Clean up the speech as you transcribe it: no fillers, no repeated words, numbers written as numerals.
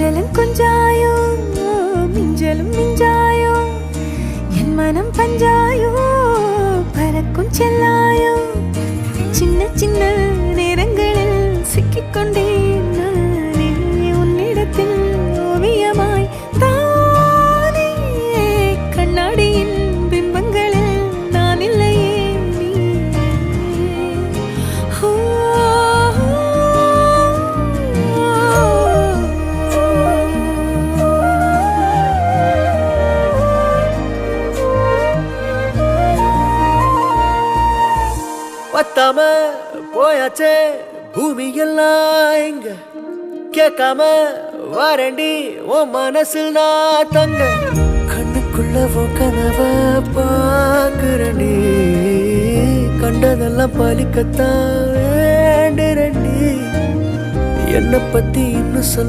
கொஞ்சலும் கொஞ்சாயோ மிஞ்சலும் மிஞ்சாயோ என் மனம் பஞ்சாயோ பறக்கும் செல்லாயோ சின்ன சின்ன நேரங்களில் சிக்கிக்கொண்டேன் நானே உன்னிடத்தில் ஓவியமாய் தானே கண்ணாடியின் பிம்பங்களில் நான் இல்லையே நீ பத்தாம போயாச்சே பூமி எல்லாம் இங்க கேட்காம வாரண்டி உன் மனசில் நான் தங்க கண்ணுக்குள்ள உன் கனவ பாக்குறண்டி கண்டதெல்லாம் பலிக்கத்தான் வேண்டுறண்டி என்னை பத்தி இன்னும் சொல்ல